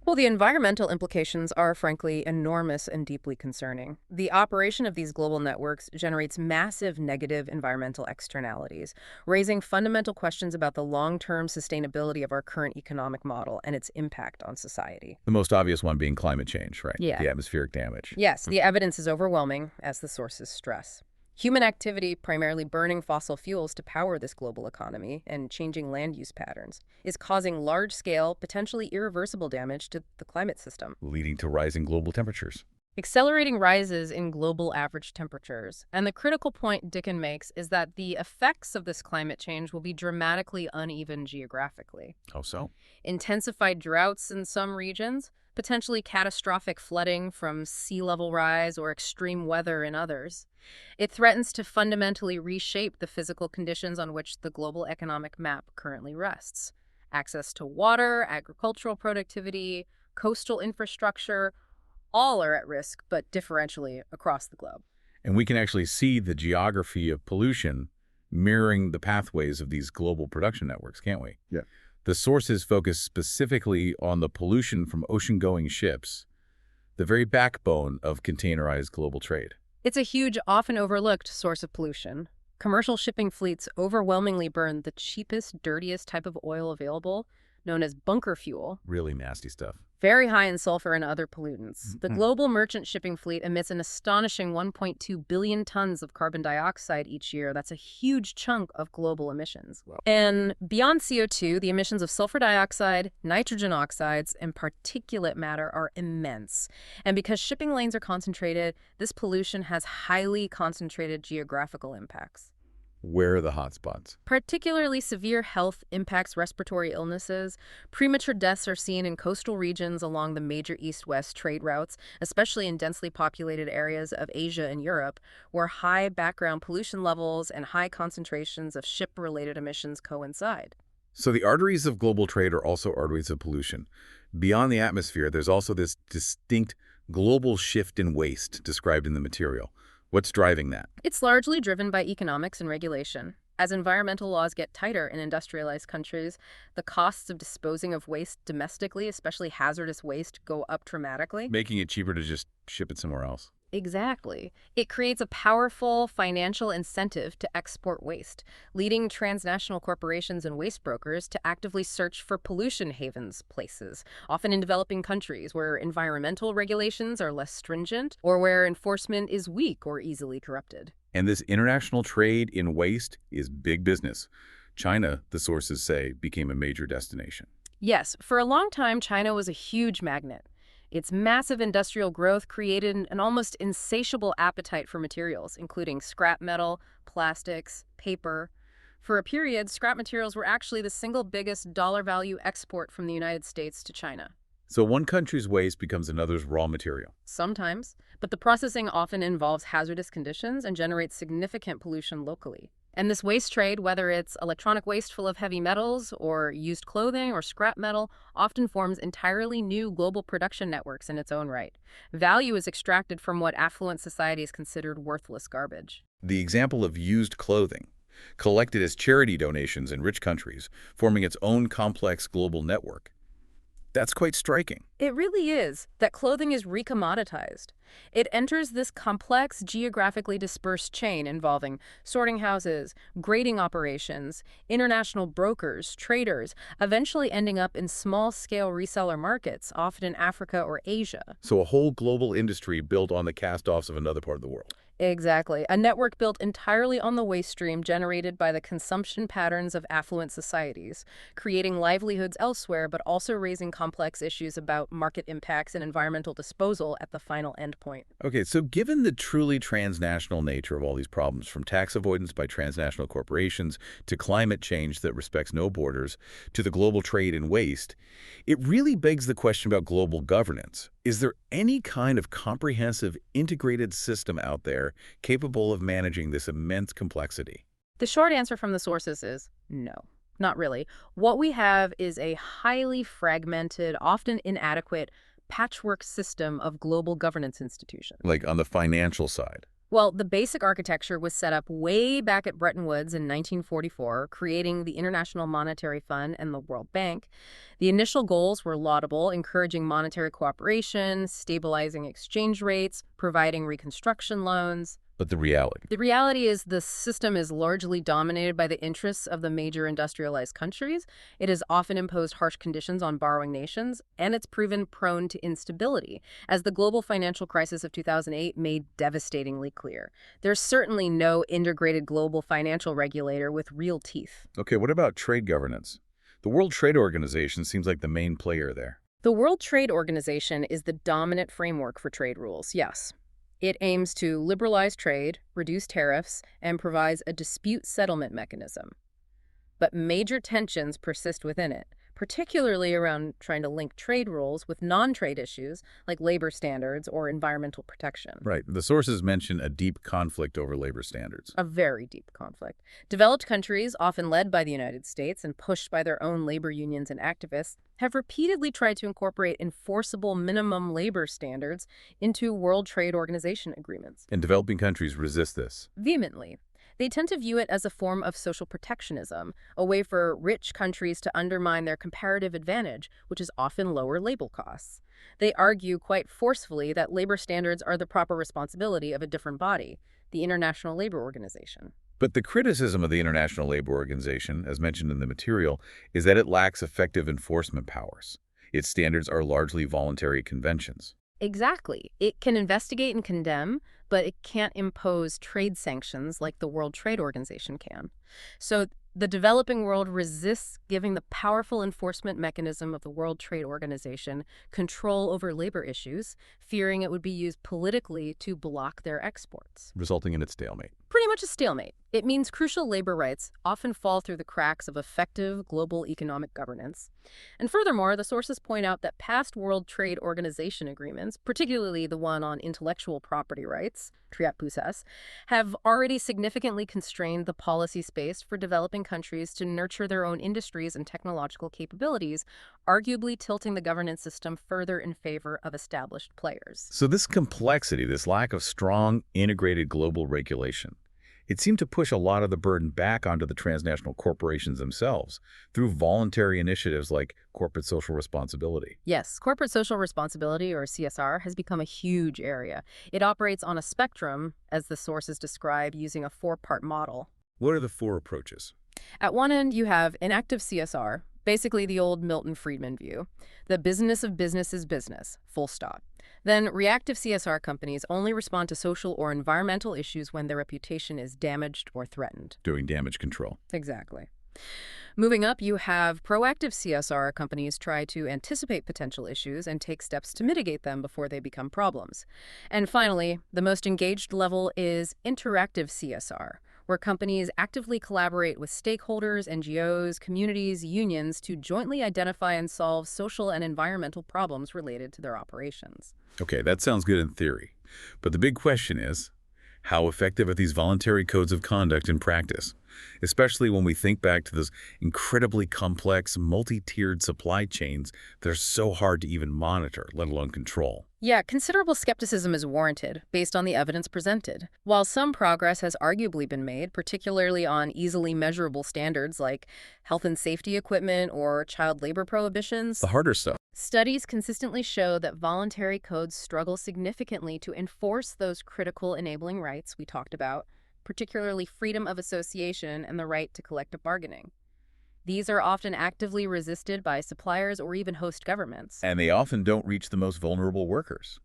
Well, the environmental implications are, frankly, enormous and deeply concerning. The operation of these global networks generates massive negative environmental externalities, raising fundamental questions about the long-term sustainability of our current economic model and its impact on society. The most obvious one being climate change, right? Yeah. The atmospheric damage. Yes, the evidence is overwhelming, as the sources stress. Human activity, primarily burning fossil fuels to power this global economy and changing land use patterns, is causing large-scale, potentially irreversible damage to the climate system. Leading to rising global temperatures. Accelerating rises in global average temperatures. And the critical point Dicken makes is that the effects of this climate change will be dramatically uneven geographically. How so? Intensified droughts in some regions, potentially catastrophic flooding from sea level rise or extreme weather in others. It threatens to fundamentally reshape the physical conditions on which the global economic map currently rests. Access to water, agricultural productivity, coastal infrastructure, all are at risk, but differentially across the globe. And we can actually see the geography of pollution mirroring the pathways of these global production networks, can't we? Yeah. The sources focus specifically on the pollution from ocean-going ships, the very backbone of containerized global trade. It's a huge, often overlooked source of pollution. Commercial shipping fleets overwhelmingly burn the cheapest, dirtiest type of oil available, known as bunker fuel, Really nasty stuff. very high in sulfur and other pollutants. The global merchant shipping fleet emits an astonishing 1.2 billion tons of carbon dioxide each year. That's a huge chunk of global emissions. Wow. And beyond CO2, the emissions of sulfur dioxide, nitrogen oxides, and particulate matter are immense. And because shipping lanes are concentrated, this pollution has highly concentrated geographical impacts. Where are the hotspots? Particularly severe health impacts respiratory illnesses. Premature deaths are seen in coastal regions along the major east-west trade routes, especially in densely populated areas of Asia and Europe, where high background pollution levels and high concentrations of ship-related emissions coincide. So the arteries of global trade are also arteries of pollution. Beyond the atmosphere, there's also this distinct global shift in waste described in the material. What's driving that? It's largely driven by economics and regulation. As environmental laws get tighter in industrialized countries, the costs of disposing of waste domestically, especially hazardous waste, go up dramatically. Making it cheaper to just ship it somewhere else. Exactly. It creates a powerful financial incentive to export waste, leading transnational corporations and waste brokers to actively search for pollution havens places, often in developing countries where environmental regulations are less stringent or where enforcement is weak or easily corrupted. And this international trade in waste is big business. China, the sources say, became a major destination. Yes, for a long time, China was a huge magnet. Its massive industrial growth created an almost insatiable appetite for materials, including scrap metal, plastics, paper. For a period, scrap materials were actually the single biggest dollar value export from the United States to China. So one country's waste becomes another's raw material. Sometimes, but the processing often involves hazardous conditions and generates significant pollution locally. And this waste trade, whether it's electronic waste full of heavy metals or used clothing or scrap metal, often forms entirely new global production networks in its own right. Value is extracted from what affluent societies considered worthless garbage. The example of used clothing, collected as charity donations in rich countries, forming its own complex global network. That's quite striking. It really is that clothing is recommoditized. It enters this complex, geographically dispersed chain involving sorting houses, grading operations, international brokers, traders, eventually ending up in small-scale reseller markets, often in Africa or Asia. So a whole global industry built on the cast-offs of another part of the world. Exactly. A network built entirely on the waste stream generated by the consumption patterns of affluent societies, creating livelihoods elsewhere but also raising complex issues about market impacts and environmental disposal at the final endpoint. Okay, so given the truly transnational nature of all these problems, from tax avoidance by transnational corporations to climate change that respects no borders to the global trade in waste, it really begs the question about global governance. Is there any kind of comprehensive, integrated system out there capable of managing this immense complexity? The short answer from the sources is no, not really. What we have is a highly fragmented, often inadequate, patchwork system of global governance institutions. Like on the financial side? Well, the basic architecture was set up way back at Bretton Woods in 1944, creating the International Monetary Fund and the World Bank. The initial goals were laudable, encouraging monetary cooperation, stabilizing exchange rates, providing reconstruction loans. But the reality? The reality is the system is largely dominated by the interests of the major industrialized countries. It has often imposed harsh conditions on borrowing nations, and it's proven prone to instability, as the global financial crisis of 2008 made devastatingly clear. There's certainly no integrated global financial regulator with real teeth. Okay, what about trade governance? The World Trade Organization seems like the main player there. The World Trade Organization is the dominant framework for trade rules, yes. It aims to liberalize trade, reduce tariffs, and provides a dispute settlement mechanism. But major tensions persist within it, particularly around trying to link trade rules with non-trade issues like labor standards or environmental protection. Right. The sources mention a deep conflict over labor standards. A very deep conflict. Developed countries, often led by the United States and pushed by their own labor unions and activists, have repeatedly tried to incorporate enforceable minimum labor standards into World Trade Organization agreements. And developing countries resist this. Vehemently. They tend to view it as a form of social protectionism, a way for rich countries to undermine their comparative advantage, which is often lower labor costs. They argue quite forcefully that labor standards are the proper responsibility of a different body, the International Labor Organization. But the criticism of the International Labor Organization, as mentioned in the material, is that it lacks effective enforcement powers. Its standards are largely voluntary conventions. Exactly. It can investigate and condemn, but it can't impose trade sanctions like the World Trade Organization can. So the developing world resists giving the powerful enforcement mechanism of the World Trade Organization control over labor issues, fearing it would be used politically to block their exports. Resulting in its stalemate. Pretty much a stalemate. It means crucial labor rights often fall through the cracks of effective global economic governance. And furthermore, the sources point out that past World Trade Organization agreements, particularly the one on intellectual property rights, TRIPS, have already significantly constrained the policy space for developing countries to nurture their own industries and technological capabilities, arguably tilting the governance system further in favor of established players. So this complexity, this lack of strong, integrated global regulation, it seemed to push a lot of the burden back onto the transnational corporations themselves through voluntary initiatives like corporate social responsibility. Yes, corporate social responsibility, or CSR, has become a huge area. It operates on a spectrum, as the sources describe, using a four-part model. What are the four approaches? At one end, you have inactive CSR, basically the old Milton Friedman view. The business of business is business, full stop. Then reactive CSR companies only respond to social or environmental issues when their reputation is damaged or threatened. Doing damage control. Exactly. Moving up, you have proactive CSR companies try to anticipate potential issues and take steps to mitigate them before they become problems. And finally, the most engaged level is interactive CSR, where companies actively collaborate with stakeholders, NGOs, communities, unions to jointly identify and solve social and environmental problems related to their operations. Okay, that sounds good in theory. But the big question is, how effective are these voluntary codes of conduct in practice? Especially when we think back to those incredibly complex, multi-tiered supply chains that are so hard to even monitor, let alone control. Yeah, considerable skepticism is warranted based on the evidence presented. While some progress has arguably been made, particularly on easily measurable standards like health and safety equipment or child labor prohibitions, The harder stuff. Studies consistently show that voluntary codes struggle significantly to enforce those critical enabling rights we talked about, particularly freedom of association and the right to collective bargaining. These are often actively resisted by suppliers or even host governments. And they often don't reach the most vulnerable workers.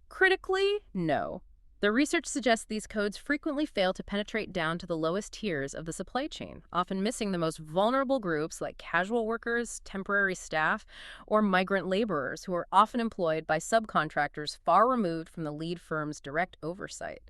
Critically, no. The research suggests these codes frequently fail to penetrate down to the lowest tiers of the supply chain, often missing the most vulnerable groups like casual workers, temporary staff, or migrant laborers who are often employed by subcontractors far removed from the lead firm's direct oversight.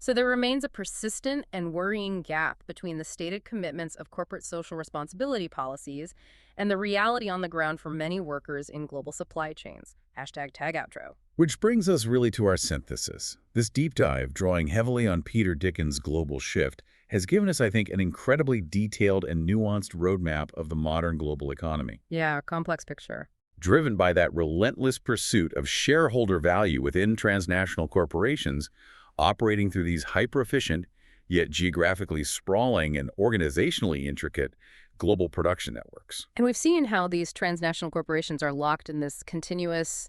So there remains a persistent and worrying gap between the stated commitments of corporate social responsibility policies and the reality on the ground for many workers in global supply chains. Hashtag tag outro. Which brings us really to our synthesis. This deep dive, drawing heavily on Peter Dicken's global shift, has given us, I think, an incredibly detailed and nuanced roadmap of the modern global economy. Yeah, complex picture. Driven by that relentless pursuit of shareholder value within transnational corporations, operating through these hyper-efficient, yet geographically sprawling and organizationally intricate global production networks. And we've seen how these transnational corporations are locked in this continuous,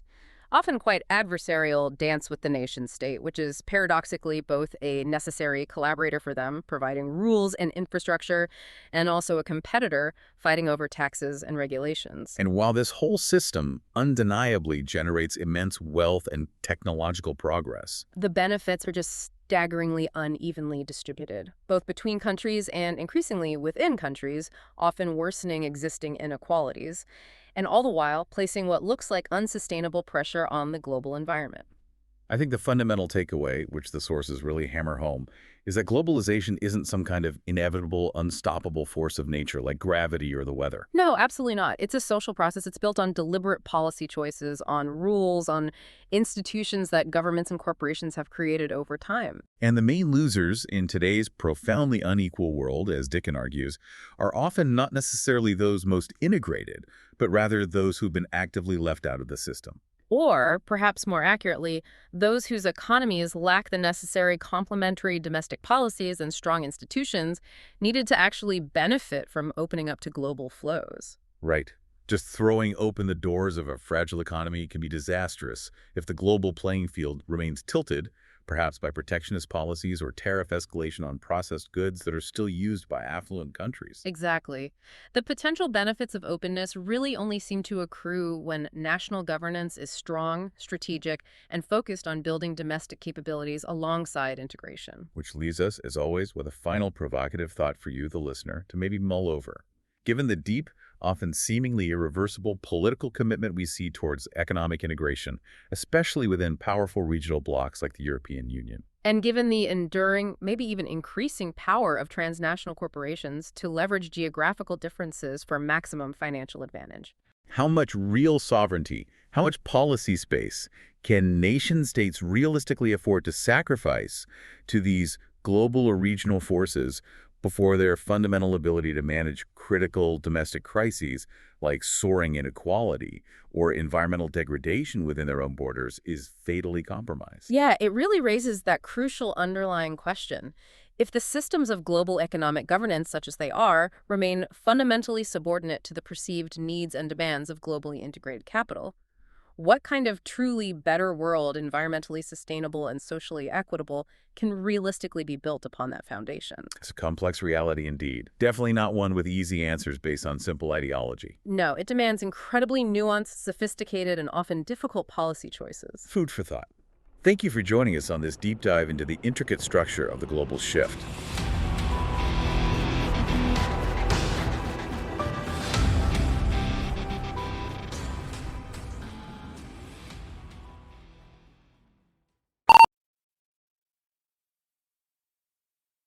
often quite adversarial dance with the nation state, which is paradoxically both a necessary collaborator for them, providing rules and infrastructure, and also a competitor fighting over taxes and regulations. And while this whole system undeniably generates immense wealth and technological progress, The benefits are just staggeringly unevenly distributed, both between countries and increasingly within countries, often worsening existing inequalities, and all the while placing what looks like unsustainable pressure on the global environment. I think the fundamental takeaway, which the sources really hammer home, is that globalization isn't some kind of inevitable, unstoppable force of nature like gravity or the weather. No, absolutely not. It's a social process. It's built on deliberate policy choices, on rules, on institutions that governments and corporations have created over time. And the main losers in today's profoundly unequal world, as Dicken argues, are often not necessarily those most integrated, but rather those who've been actively left out of the system. Or, perhaps more accurately, those whose economies lack the necessary complementary domestic policies and strong institutions needed to actually benefit from opening up to global flows. Right. Just throwing open the doors of a fragile economy can be disastrous if the global playing field remains tilted, perhaps by protectionist policies or tariff escalation on processed goods that are still used by affluent countries. Exactly. The potential benefits of openness really only seem to accrue when national governance is strong, strategic, and focused on building domestic capabilities alongside integration. Which leaves us, as always, with a final provocative thought for you, the listener, to maybe mull over. Given the deep, often seemingly irreversible political commitment we see towards economic integration, especially within powerful regional blocs like the European Union. And given the enduring, maybe even increasing power of transnational corporations to leverage geographical differences for maximum financial advantage. How much real sovereignty, how much policy space can nation-states realistically afford to sacrifice to these global or regional forces before their fundamental ability to manage critical domestic crises like soaring inequality or environmental degradation within their own borders is fatally compromised? Yeah, it really raises that crucial underlying question. If the systems of global economic governance, such as they are, remain fundamentally subordinate to the perceived needs and demands of globally integrated capital, what kind of truly better world, environmentally sustainable and socially equitable, can realistically be built upon that foundation? It's a complex reality indeed. Definitely not one with easy answers based on simple ideology. No, it demands incredibly nuanced, sophisticated, and often difficult policy choices. Food for thought. Thank you for joining us on this deep dive into the intricate structure of the global shift.